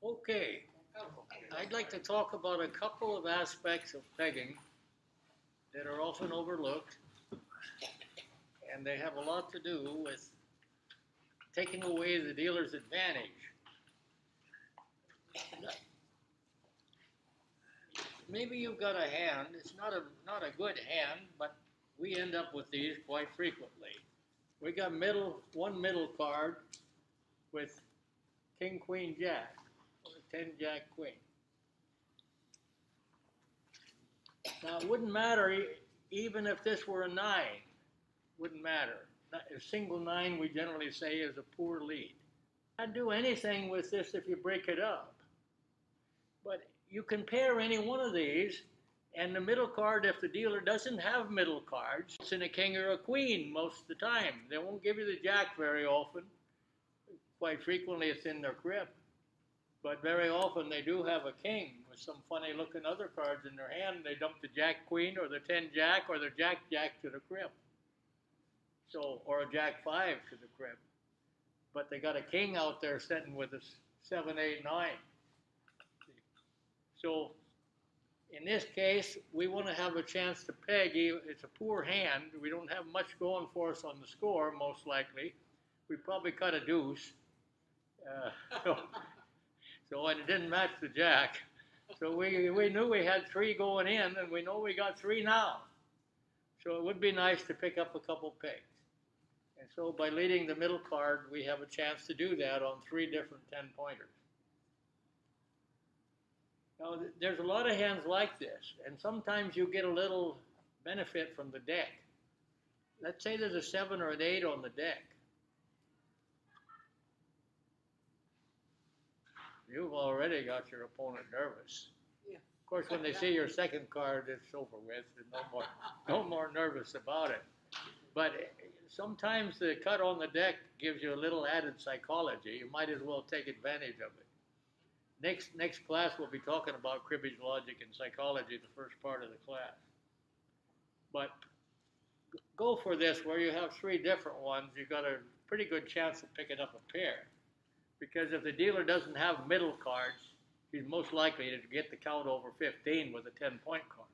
Okay, I'd like to talk about a couple of aspects of pegging that are often overlooked, and they have a lot to do with taking away the dealer's advantage. Maybe you've got a hand, it's not a good hand, but we end up with these quite frequently. We got one middle card with King, Queen, Jack, or 10, Jack, Queen. Now, it wouldn't matter even if this were a 9, wouldn't matter. A single 9, we generally say, is a poor lead. I'd do anything with this if you break it up. But you can pair any one of these, and the middle card, if the dealer doesn't have middle cards, it's in a king or a queen most of the time. They won't give you the jack very often. Quite frequently, it's in their crib. But very often, they do have a king with some funny looking other cards in their hand. They dump the jack queen or the 10 jack or the jack jack to the crib. So, or a jack 5 to the crib. But they got a king out there sitting with a 7, 8, 9. So, in this case, we want to have a chance to peg. It's a poor hand. We don't have much going for us on the score, most likely. We probably cut a deuce. And it didn't match the jack. So we knew we had 3 going in, and we know we got 3 now. So it would be nice to pick up a couple pegs. And so by leading the middle card, we have a chance to do that on 3 different 10-pointers. Now, there's a lot of hands like this, and sometimes you get a little benefit from the deck. Let's say there's a 7 or an 8 on the deck. You've already got your opponent nervous. Yeah. Of course, when they see your second card, it's over with, and no more nervous about it. But sometimes the cut on the deck gives you a little added psychology. You might as well take advantage of it. Next class, we'll be talking about cribbage logic and psychology, the first part of the class. But go for this where you have 3 different ones. You've got a pretty good chance of picking up a pair. Because if the dealer doesn't have middle cards, he's most likely to get the count over 15 with a 10-point card.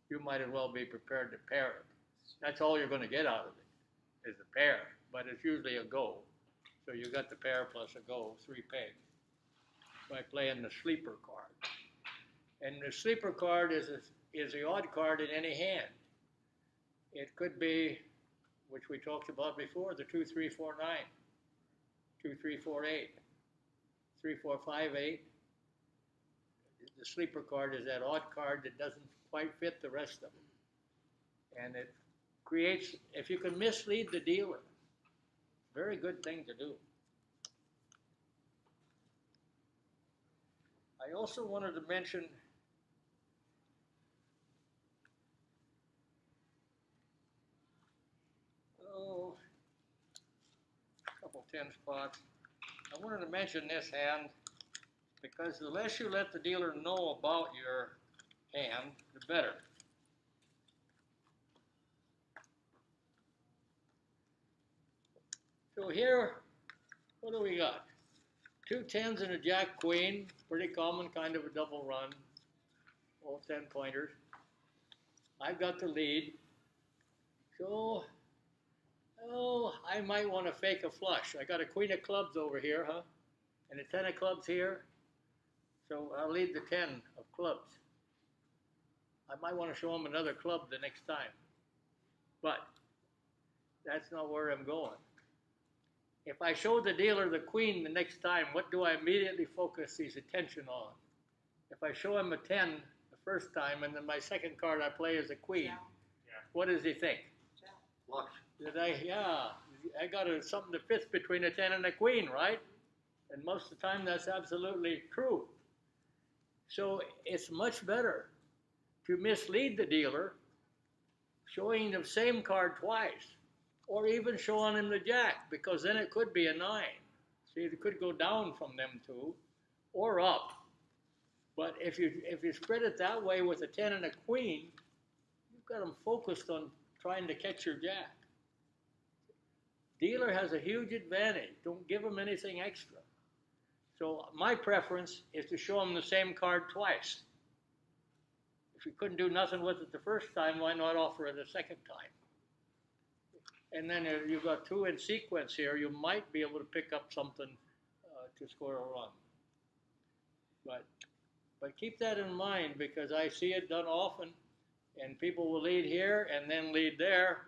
You might as well be prepared to pair it. That's all you're going to get out of it, is a pair. But it's usually a go. So you got the pair plus a go, 3 pegs, by playing the sleeper card. And the sleeper card is the odd card in any hand. It could be, which we talked about before, the 2, 3, 4, 9. 2, 3, 4, 8. 3, 4, 5, 8. The sleeper card is that odd card that doesn't quite fit the rest of them. And it creates, if you can mislead the dealer, very good thing to do. I also wanted to mention a couple 10 spots. I wanted to mention this hand because the less you let the dealer know about your hand, the better. So here, what do we got? 2 10s and a jack queen, pretty common kind of a double run, all 10-pointers. I've got the lead. So, I might want to fake a flush. I got a queen of clubs over here, huh? And a 10 of clubs here. So I'll lead the 10 of clubs. I might want to show him another club the next time. But that's not where I'm going. If I show the dealer the queen the next time, what do I immediately focus his attention on? If I show him a 10 the first time, and then my second card I play is a queen, yeah. What does he think? Flush. I got something that fits between a 10 and a queen, right? And most of the time that's absolutely true. So it's much better to mislead the dealer, showing the same card twice, or even showing him the jack, because then it could be a 9. See, it could go down from them 2, or up. But if you spread it that way with a 10 and a queen, you've got them focused on trying to catch your jack. Dealer has a huge advantage. Don't give him anything extra. So my preference is to show them the same card twice. If you couldn't do nothing with it the first time, why not offer it a second time? And then if you've got two in sequence here, you might be able to pick up something to score a run. But keep that in mind, because I see it done often, and people will lead here and then lead there.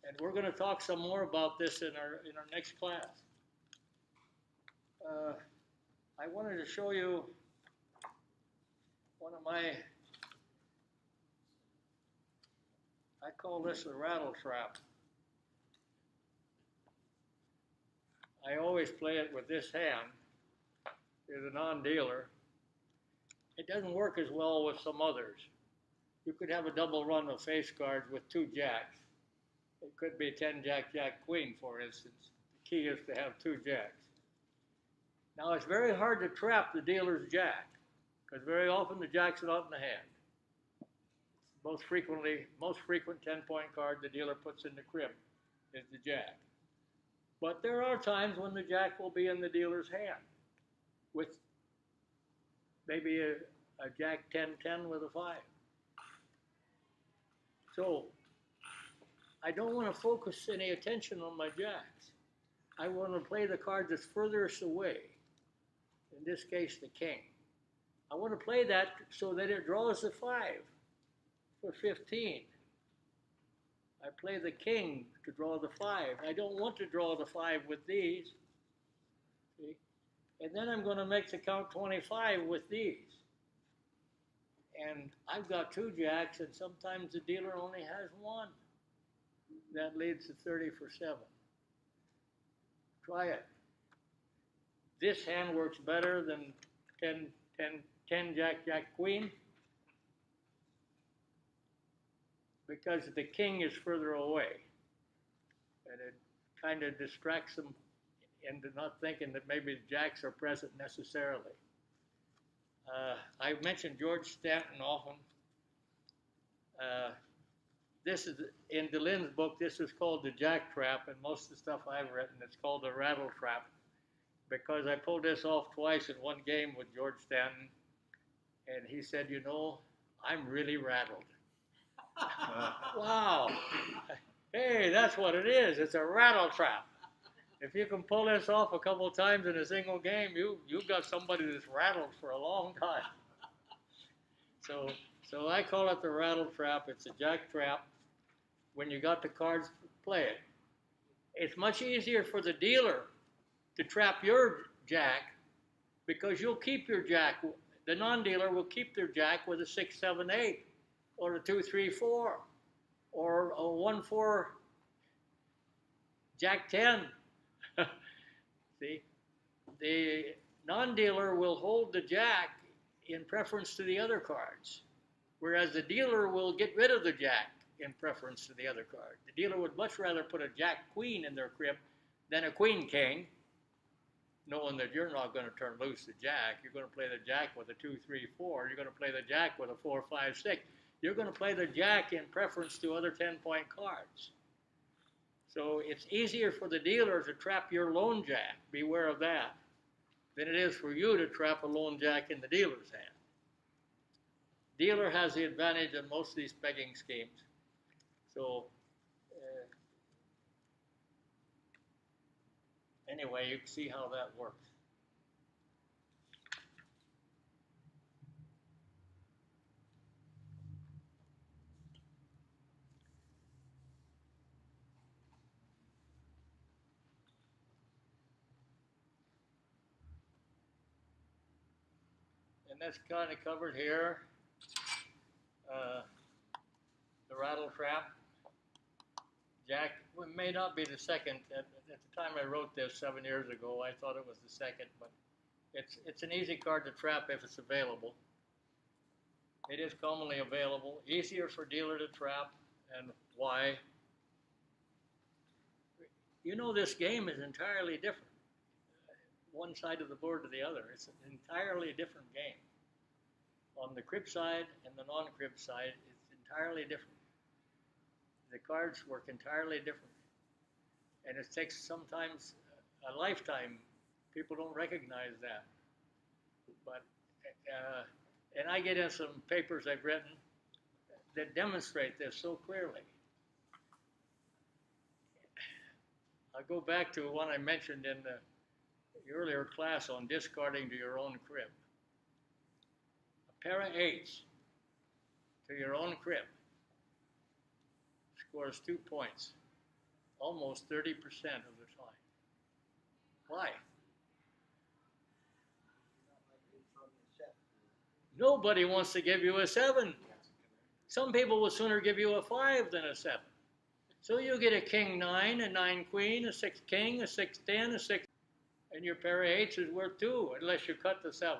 And we're going to talk some more about this in our next class. I wanted to show you one of my, I call this a rattle trap. I always play it with this hand. There's a non-dealer. It doesn't work as well with some others. You could have a double run of face cards with two jacks. It could be 10 jack, jack, queen, for instance. The key is to have two jacks. Now, it's very hard to trap the dealer's jack, because very often the jack's not in the hand. Most frequent 10-point card the dealer puts in the crib is the jack. But there are times when the jack will be in the dealer's hand with maybe a jack 10-10 with a 5. So I don't want to focus any attention on my jacks. I want to play the card that's furthest away, in this case the king. I want to play that so that it draws a 5 for 15. I play the king to draw the 5. I don't want to draw the 5 with these. See? And then I'm going to make the count 25 with these. And I've got two jacks, and sometimes the dealer only has one. That leads to 30 for 7. Try it. This hand works better than 10 jack, jack, queen, because the king is further away, and it kind of distracts them into not thinking that maybe the jacks are present necessarily. I've mentioned George Stanton often. This is, in DeLynn's book, this is called the jack trap, and most of the stuff I've written, it's called the rattle trap, because I pulled this off twice in one game with George Stanton, and he said, you know, I'm really rattled. Wow. Hey, that's what it is. It's a rattle trap. If you can pull this off a couple of times in a single game, you've got somebody that's rattled for a long time. So I call it the rattle trap. It's a jack trap. When you got the cards, play it. It's much easier for the dealer to trap your jack, because you'll keep your jack. The non-dealer will keep their jack with a 6, 7, 8, or a 2, 3, 4, or a 1, 4, jack 10. See, the non-dealer will hold the jack in preference to the other cards, whereas the dealer will get rid of the jack in preference to the other card. The dealer would much rather put a jack queen in their crib than a queen king, knowing that you're not going to turn loose the jack. You're going to play the jack with a 2, 3, 4. You're going to play the jack with a 4, 5, 6. You're going to play the jack in preference to other 10-point cards. So it's easier for the dealer to trap your lone jack, beware of that, than it is for you to trap a lone jack in the dealer's hand. Dealer has the advantage in most of these pegging schemes. So anyway, you can see how that works. And that's kind of covered here. The rattle trap. Jack may not be the second. At the time I wrote this 7 years ago, I thought it was the second, but it's an easy card to trap if it's available. It is commonly available. Easier for dealer to trap, and why? You know, this game is entirely different. One side of the board to the other. It's an entirely different game. On the crib side and the non-crib side, it's entirely different. The cards work entirely different. And it takes sometimes a lifetime People don't recognize that. But, and I get in some papers I've written that demonstrate this so clearly. I'll go back to one I mentioned in the earlier class on discarding to your own crib. A pair of 8s to your own crib scores 2 points almost 30% of the time. Why? Nobody wants to give you a 7. Some people would sooner give you a 5 than a 7. So you get a king 9, a 9 queen, a 6 king, a 6 10, a 6, and your pair of 8s is worth 2 unless you cut the 7.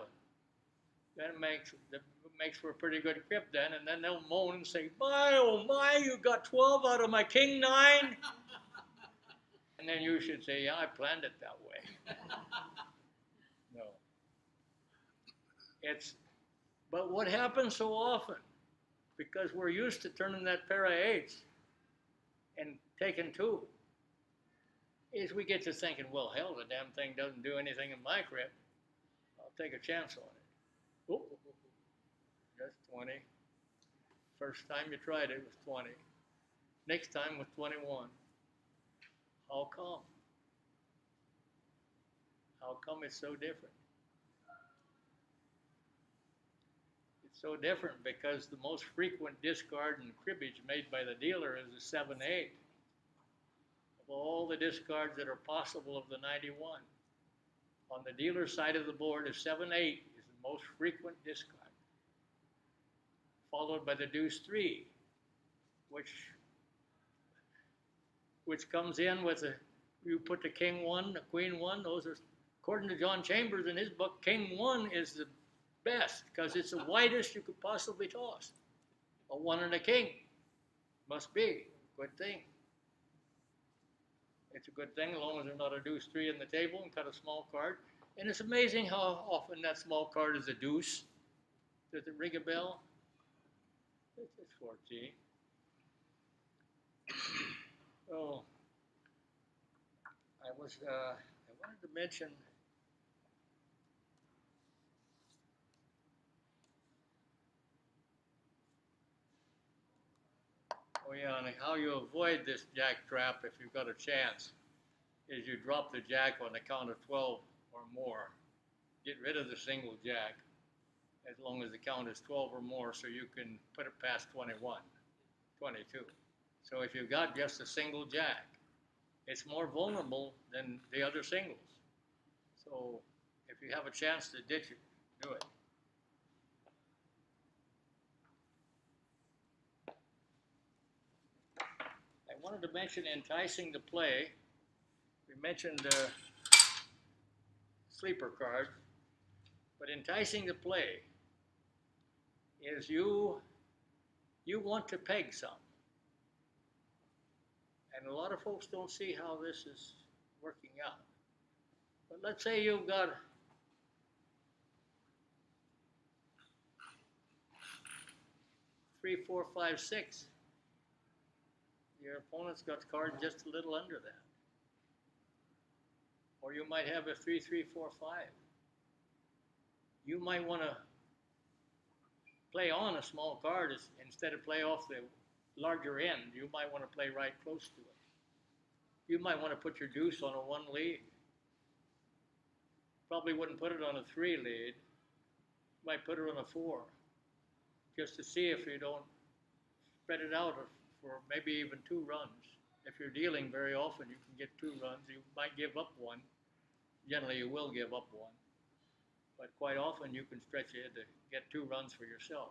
Then it makes for a pretty good crib then, and then they'll moan and say, my, oh my, you got 12 out of my king 9? And then you should say, yeah, I planned it that way. No. But what happens so often, because we're used to turning that pair of 8s and taking 2, is we get to thinking, well, hell, the damn thing doesn't do anything in my crib. I'll take a chance on it. Oh, just 20. First time you tried it was 20. Next time was 21. How come? How come it's so different? It's so different because the most frequent discard in cribbage made by the dealer is a 7-8. Of all the discards that are possible of the 91, on the dealer side of the board, a 7-8 is the most frequent discard, followed by the deuce 3, which comes in with you put the king 1, the queen 1. Those are, according to John Chambers in his book, king 1 is the best because it's the widest you could possibly toss. A 1 and a king must be a good thing. It's a good thing as long as there's not a deuce 3 in the table and cut a small card. And it's amazing how often that small card is a deuce. Does it ring a bell? It's 14. Oh, I wanted to mention and how you avoid this jack trap if you've got a chance is you drop the jack on the count of 12 or more. Get rid of the single jack as long as the count is 12 or more so you can put it past 21, 22. So if you've got just a single jack, it's more vulnerable than the other singles. So if you have a chance to ditch it, do it. I wanted to mention enticing to play. We mentioned sleeper card, but enticing to play is you want to peg some. And a lot of folks don't see how this is working out. But let's say you've got three, 4, 5, 6. Your opponent's got cards just a little under that. Or you might have a 3, 3, 4, 5. You might want to play on a small card instead of play off the larger end. You might want to play right close to it. You might want to put your deuce on a 1 lead. Probably wouldn't put it on a 3 lead. You might put it on a 4, just to see if you don't spread it out for maybe even 2 runs. If you're dealing very often, you can get 2 runs. You might give up 1. Generally, you will give up 1. But quite often, you can stretch ahead to get 2 runs for yourself.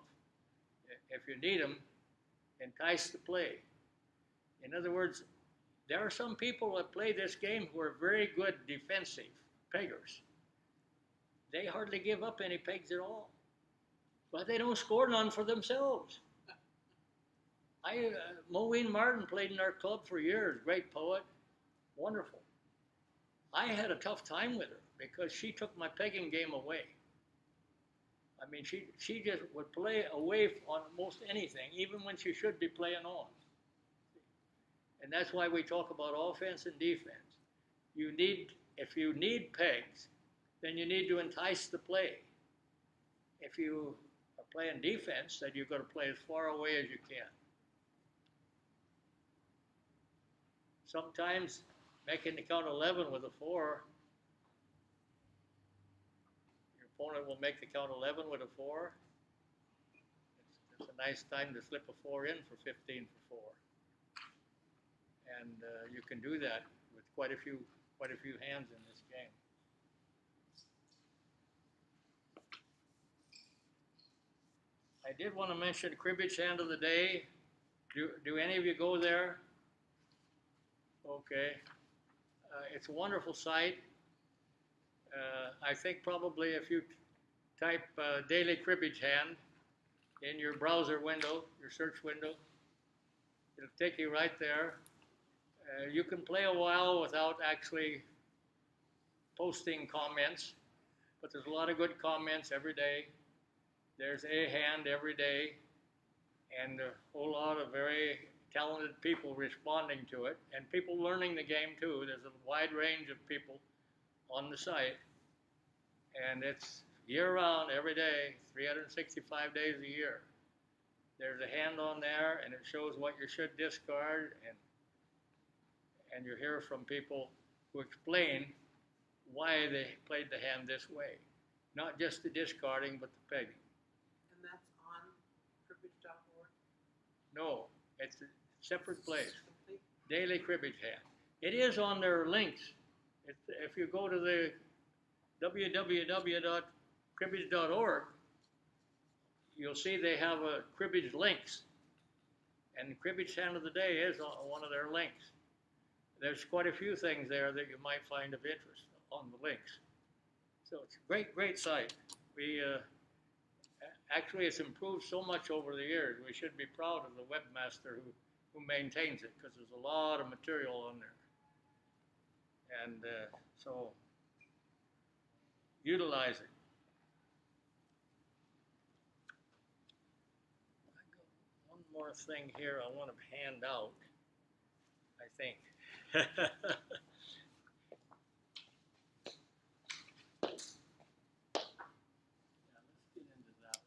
If you need them, entice the play. In other words, there are some people that play this game who are very good defensive peggers. They hardly give up any pegs at all. But they don't score none for themselves. Moeen Martin played in our club for years, great poet, wonderful. I had a tough time with her because she took my pegging game away. I mean, she just would play away on most anything, even when she should be playing on. And that's why we talk about offense and defense. If you need pegs, then you need to entice the play. If you are playing defense, then you've got to play as far away as you can. Sometimes making the count 11 with a 4, your opponent will make the count 11 with a 4. It's a nice time to slip a 4 in for 15 for 4. And you can do that with quite a few hands in this game. I did want to mention Cribbage Hand of the Day. Do any of you go there? Okay. It's a wonderful site. I think probably if you type daily cribbage hand in your browser window, your search window, it'll take you right there. You can play a while without actually posting comments, but there's a lot of good comments every day. There's a hand every day, and a whole lot of very talented people responding to it, and people learning the game too. There's a wide range of people on the site, and it's year-round, every day, 365 days a year. There's a hand on there, and it shows what you should discard, and you hear from people who explain why they played the hand this way. Not just the discarding, but the pegging. And that's on cribbage.org? No, it's a separate place. Daily Cribbage Hand. It is on their links. If you go to the www.cribbage.org, you'll see they have a cribbage links. And Cribbage Hand of the Day is one of their links. There's quite a few things there that you might find of interest on the links. So it's a great site. We actually, it's improved so much over the years. We should be proud of the webmaster who maintains it, because there's a lot of material on there. And so utilize it. I got one more thing here I want to hand out, I think. Yeah, let's get into that one.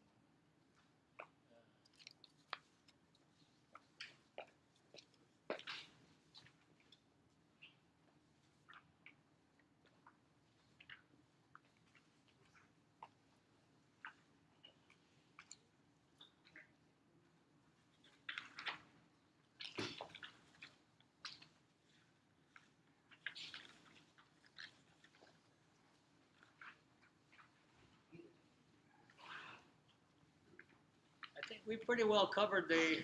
I think we pretty well covered the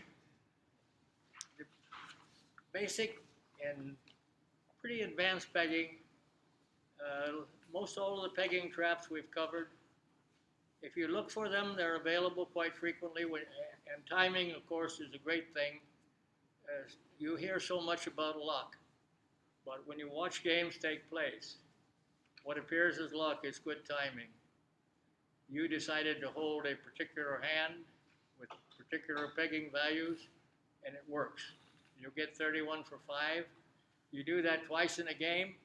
basic and pretty advanced pegging. Most all of the pegging traps we've covered. If you look for them, they're available quite frequently. And timing, of course, is a great thing. You hear so much about luck, but when you watch games take place, what appears as luck is good timing. You decided to hold a particular hand with particular pegging values, and it works. You'll get 31 for 5. You do that twice in a game,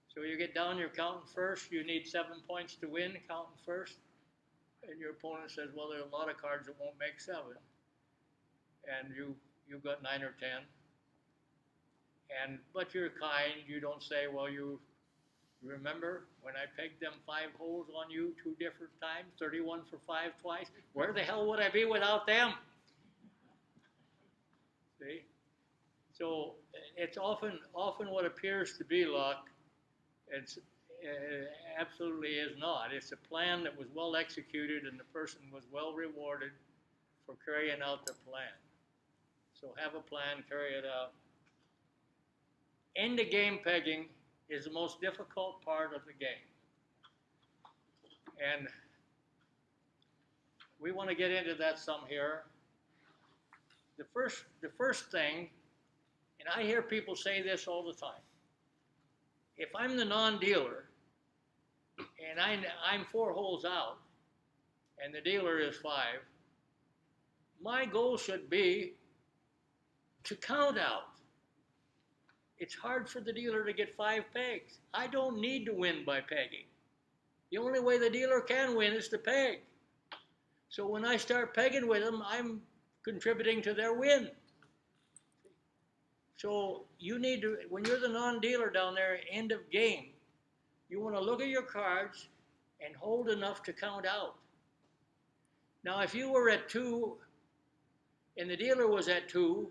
so you get down, you're counting first. You need 7 points to win, counting first. And your opponent says, well, there are a lot of cards that won't make 7. And you've got 9 or 10. But you're kind. You don't say, well, you remember when I pegged them 5 holes on you 2 different times, 31 for 5 twice? Where the hell would I be without them? See? So it's often what appears to be luck. It's absolutely is not. It's a plan that was well executed, and the person was well rewarded for carrying out the plan. So have a plan, carry it out. End of game pegging is the most difficult part of the game. And we want to get into that some here. The first thing, and I hear people say this all the time, if I'm the non-dealer and I'm 4 holes out and the dealer is 5, my goal should be to count out. It's hard for the dealer to get 5 pegs. I don't need to win by pegging. The only way the dealer can win is to peg. So when I start pegging with them, I'm contributing to their win. So you need to, when you're the non-dealer down there, end of game, you want to look at your cards and hold enough to count out. Now, if you were at 2 and the dealer was at 2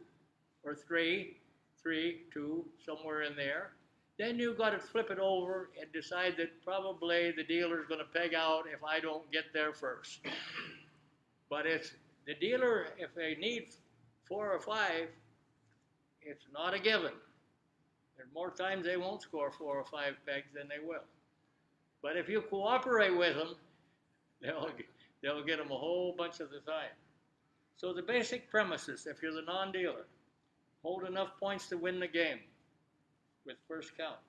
or 3, 2, somewhere in there, then you've got to flip it over and decide that probably the dealer's going to peg out if I don't get there first. But it's the dealer, if they need 4 or 5, it's not a given. There's more times they won't score 4 or 5 pegs than they will. But if you cooperate with them, they'll get them a whole bunch of the time. So the basic premises, if you're the non-dealer, hold enough points to win the game with first count.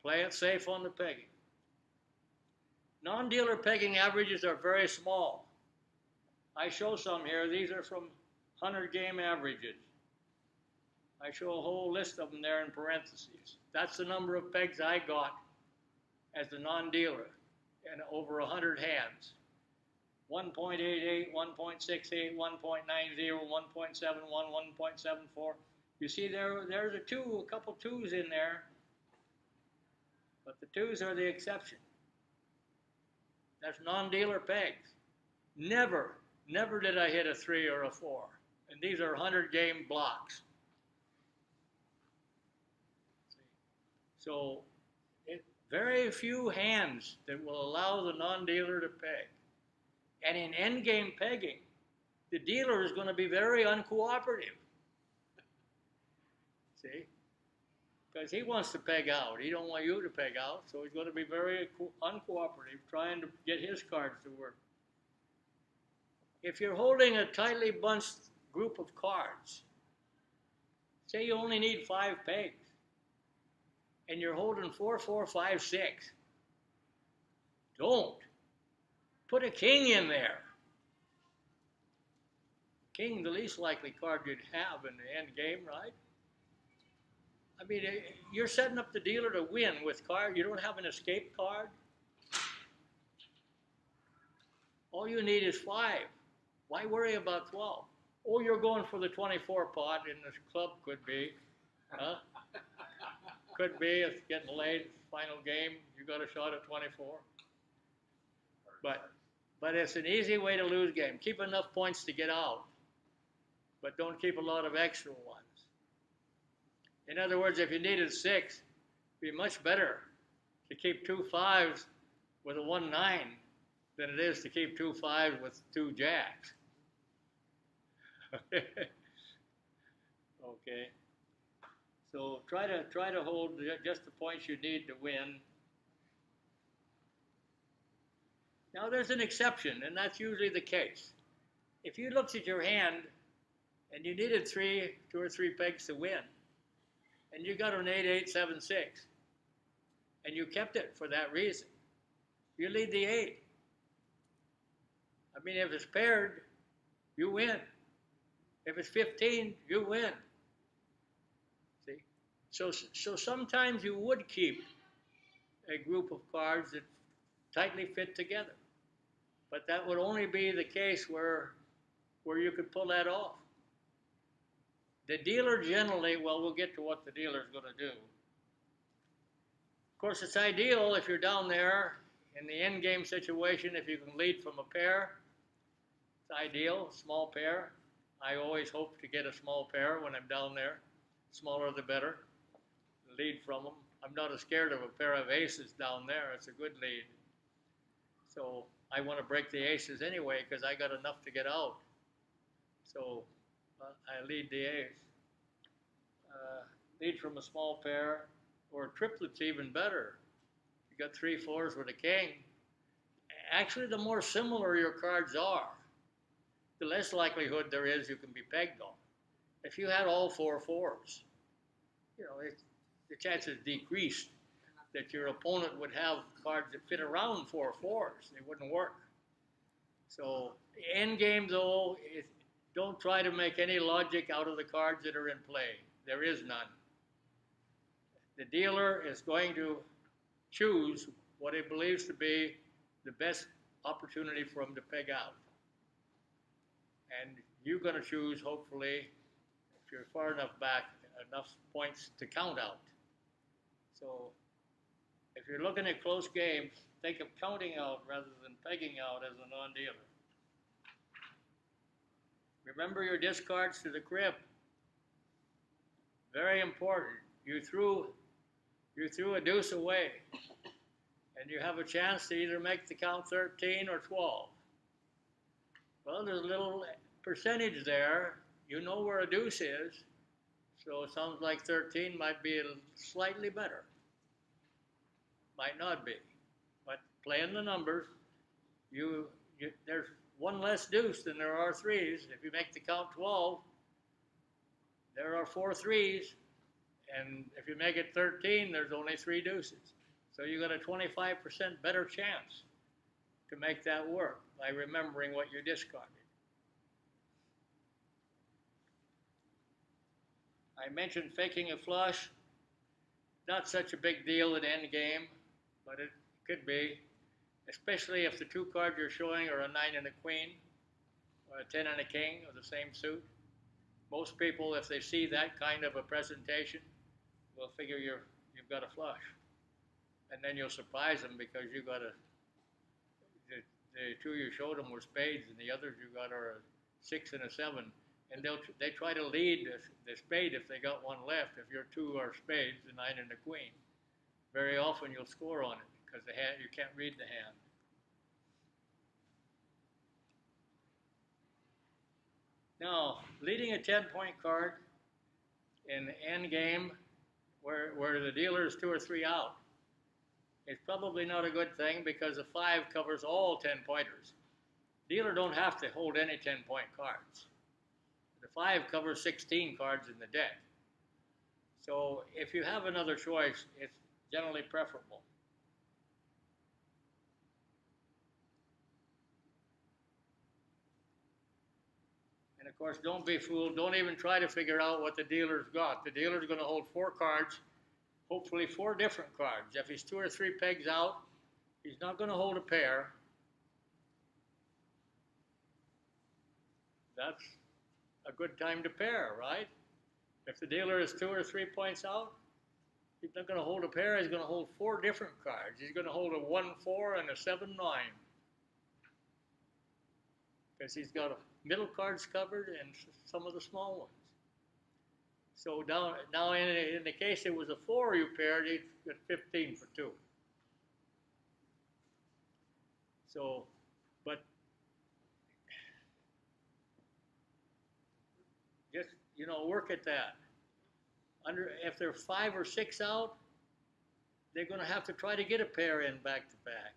Play it safe on the pegging. Non-dealer pegging averages are very small. I show some here. These are from 100 game averages. I show a whole list of them there in parentheses. That's the number of pegs I got as a non-dealer and over 100 hands. 1.88, 1.68, 1.90, 1.71, 1.74. You see there's a couple twos in there, but the twos are the exception. That's non-dealer pegs. Never did I hit a 3 or a 4. And these are 100 game blocks. So very few hands that will allow the non-dealer to peg. And in endgame pegging, the dealer is going to be very uncooperative. See? Because he wants to peg out. He don't want you to peg out, so he's going to be very uncooperative, trying to get his cards to work. If you're holding a tightly bunched group of cards, say you only need 5 pegs, and you're holding 4, 4, 5, 6, don't. Put a king in there. King, the least likely card you'd have in the end game, right? I mean, you're setting up the dealer to win with card. You don't have an escape card. All you need is 5. Why worry about 12? Oh, you're going for the 24 pot in this club, could be. Huh? Could be, it's getting late, final game, you got a shot at 24. But it's an easy way to lose game. Keep enough points to get out, but don't keep a lot of extra ones. In other words, if you needed 6, it'd be much better to keep 2 5s with a 1 9 than it is to keep 2 5s with 2 jacks. Okay. So try to hold just the points you need to win. Now there's an exception, and that's usually the case. If you looked at your hand and you needed 2 or 3 pegs to win, and you got an 8, 8, 7, 6, and you kept it for that reason, you lead the 8. I mean, if it's paired, you win. If it's 15, you win. So sometimes you would keep a group of cards that tightly fit together. But that would only be the case where you could pull that off. The dealer generally, well, we'll get to what the dealer's going to do. Of course, it's ideal if you're down there in the end game situation, if you can lead from a pair. It's ideal, small pair. I always hope to get a small pair when I'm down there. Smaller the better. Lead from them. I'm not as scared of a pair of aces down there. It's a good lead. So I want to break the aces anyway because I got enough to get out. So I lead the ace. Lead from a small pair or triplets even better. You got 3 4s with a king. Actually, the more similar your cards are, the less likelihood there is you can be pegged on. If you had all 4 4s, you know, the chances decreased that your opponent would have cards that fit around 4 4s. They wouldn't work. So the end game, though, don't try to make any logic out of the cards that are in play. There is none. The dealer is going to choose what he believes to be the best opportunity for him to peg out. And you're going to choose, hopefully, if you're far enough back, enough points to count out. So if you're looking at close games, think of counting out rather than pegging out as a non-dealer. Remember your discards to the crib. Very important. You threw a deuce away, and you have a chance to either make the count 13 or 12. Well, there's a little percentage there. You know where a deuce is, so it sounds like 13 might be slightly better. Might not be, but playing the numbers, there's one less deuce than there are threes. If you make the count 12, there are 4 threes, and if you make it 13, there's only 3 deuces. So you got a 25% better chance to make that work by remembering what you discarded. I mentioned faking a flush. Not such a big deal at endgame, but it could be, especially if the 2 cards you're showing are a 9 and a queen, or a 10 and a king of the same suit. Most people, if they see that kind of a presentation, will figure you've got a flush. And then you'll surprise them because you got the 2 you showed them were spades, and the others you got are a 6 and a 7. And they try to lead the spade if they got one left. If your 2 are spades, the 9 and the queen, very often you'll score on it because the hand, you can't read the hand. Now, leading a 10-point card in endgame where the dealer is 2 or 3 out, it's probably not a good thing because the 5 covers all 10-pointers. Dealer don't have to hold any 10-point cards. The 5 covers 16 cards in the deck. So if you have another choice, it's generally preferable. And of course, don't be fooled. Don't even try to figure out what the dealer's got. The dealer's going to hold 4 cards, hopefully 4 different cards. If he's 2 or 3 pegs out, he's not going to hold a pair. That's a good time to pair, right? If the dealer is 2 or 3 points out, he's not going to hold a pair. He's going to hold 4 different cards. He's going to hold a 1-4 and a 7-9 because he's got middle cards covered and some of the small ones. So now in the case it was a 4 you paired, he got 15 for 2. So, but just, work at that. If they're 5 or 6 out, they're going to have to try to get a pair in back to back.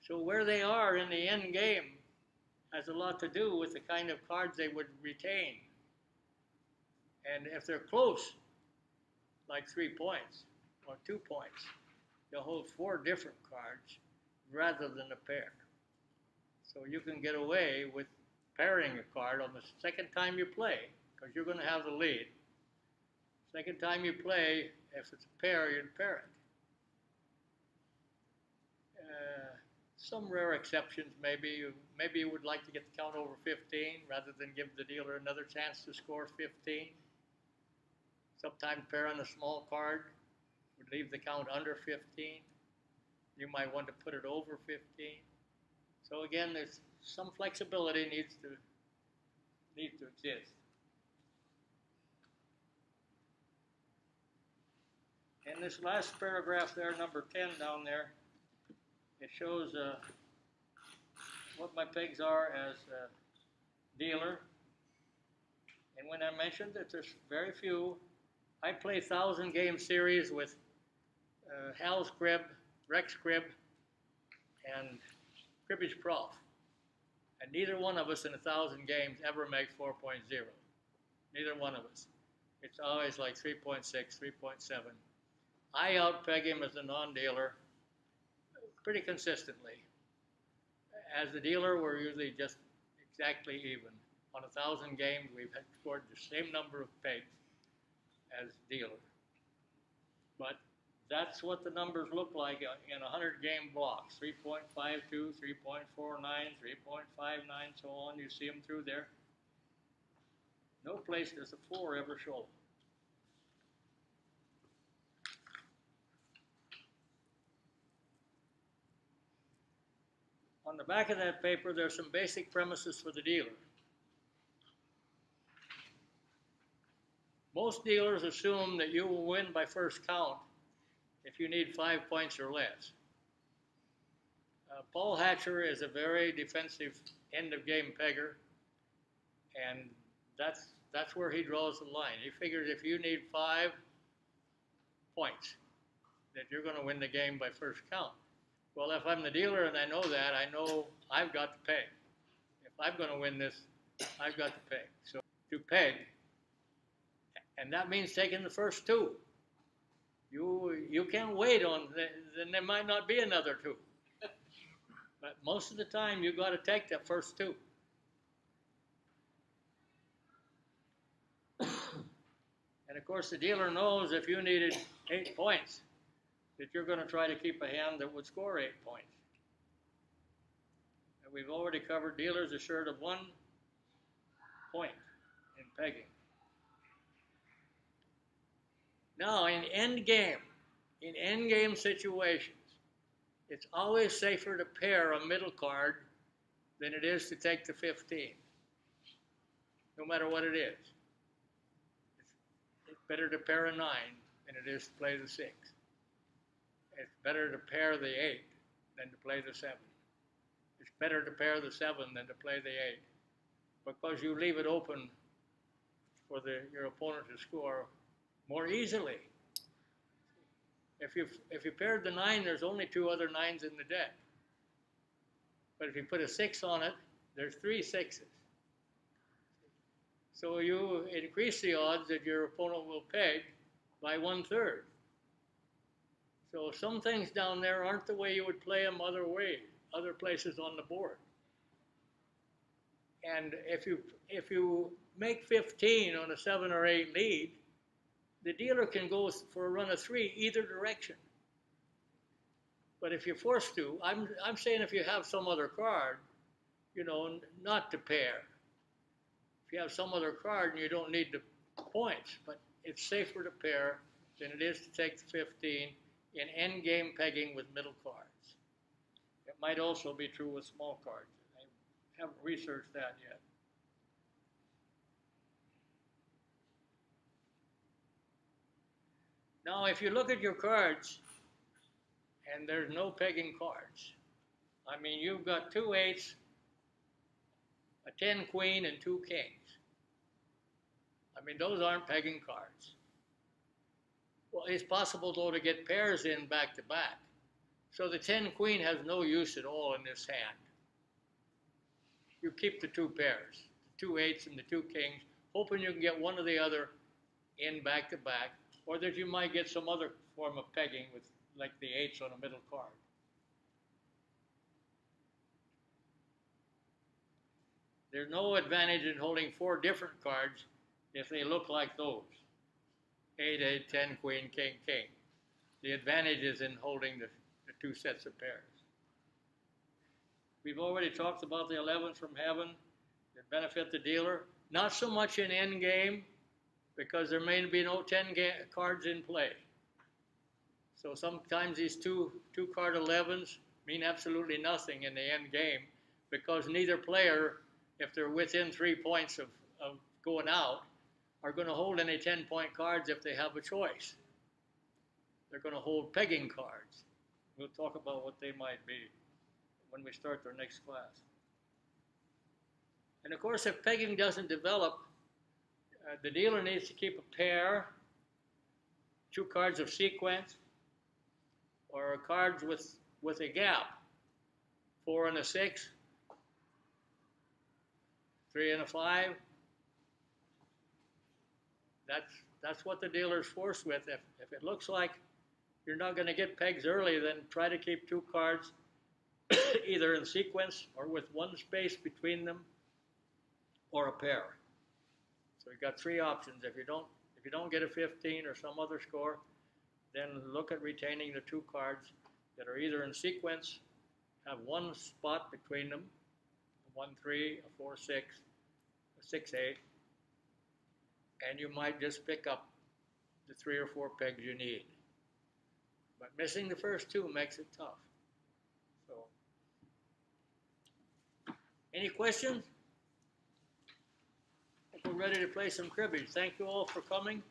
So where they are in the end game has a lot to do with the kind of cards they would retain. And if they're close, like 3 points or 2 points, they'll hold 4 different cards rather than a pair. So you can get away with pairing a card on the second time you play, because you're going to have the lead. Second time you play, if it's a pair, you'd pair it. Some rare exceptions, maybe you would like to get the count over 15 rather than give the dealer another chance to score 15. Sometimes pairing a small card would leave the count under 15. You might want to put it over 15. So again, there's some flexibility needs to exist. In this last paragraph there, number 10 down there, it shows what my pegs are as a dealer. And when I mentioned that there's very few, I play 1,000-game series with Hal's Crib, Rex Crib, and Cribbage Prof. And neither one of us in 1,000 games ever make 4.0. Neither one of us. It's always like 3.6, 3.7. I outpeg him as a non-dealer pretty consistently. As the dealer, we're usually just exactly even. On 1,000 games, we've scored the same number of pegs as dealer. But That's what the numbers look like in 100 game blocks. 3.52, 3.49, 3.59, so on. You see them through there. No place does a 4 ever show. On the back of that paper, there's some basic premises for the dealer. Most dealers assume that you will win by first count if you need 5 points or less. Paul Hatcher is a very defensive end-of-game pegger, and that's where he draws the line. He figures if you need 5 points, that you're going to win the game by first count. Well, if I'm the dealer and I know that, I know I've got to peg. If I'm going to win this, I've got to peg. So to peg, and that means taking the first 2. You can't wait on, then there might not be another 2. But most of the time, you've got to take that first 2. And of course, the dealer knows if you needed 8 points, that you're going to try to keep a hand that would score 8 points. And we've already covered dealers assured of 1 point in pegging. Now, in endgame situations, it's always safer to pair a middle card than it is to take the 15, no matter what it is. It's better to pair a 9 than it is to play the 6. It's better to pair the 8 than to play the 7. It's better to pair the 7 than to play the 8, because you leave it open for your opponent to score more easily. If you paired the 9, there's only 2 other 9s in the deck. But if you put a 6 on it, there's 3 6s. So you increase the odds that your opponent will peg by 1/3. So some things down there aren't the way you would play them other places on the board. And if you make 15 on a 7 or 8 lead, the dealer can go for a run of 3 either direction. But if you're forced to, I'm saying if you have some other card, not to pair. If you have some other card and you don't need the points, but it's safer to pair than it is to take the 15 in endgame pegging with middle cards. It might also be true with small cards. I haven't researched that yet. Now, if you look at your cards, and there's no pegging cards, I mean, you've got 2 8s, a 10 queen, and 2 kings. I mean, those aren't pegging cards. Well, it's possible, though, to get pairs in back to back. So the 10 queen has no use at all in this hand. You keep the 2 pairs, the 2 8s and the 2 kings, hoping you can get one or the other in back to back, or that you might get some other form of pegging with, like the 8s on a middle card. There's no advantage in holding 4 different cards if they look like those. 8, 8, 10, queen, king, king. The advantage is in holding the 2 sets of pairs. We've already talked about the 11s from heaven that benefit the dealer. Not so much in endgame, because there may be no 10 cards in play. So sometimes these two card 11s mean absolutely nothing in the end game, because neither player, if they're within 3 points of going out, are going to hold any 10-point cards if they have a choice. They're going to hold pegging cards. We'll talk about what they might be when we start our next class. And of course, if pegging doesn't develop, the dealer needs to keep a pair, 2 cards of sequence, or cards with a gap, 4 and a 6, 3 and a 5. That's what the dealer's forced with. If it looks like you're not going to get pegs early, then try to keep 2 cards either in sequence or with 1 space between them, or a pair. So you've got 3 options. If you don't get a 15 or some other score, then look at retaining the 2 cards that are either in sequence, have 1 spot between them, a 1-3, a 4-6, a 6-8, and you might just pick up the 3 or 4 pegs you need. But missing the first 2 makes it tough. So, any questions? I think we're ready to play some cribbage. Thank you all for coming.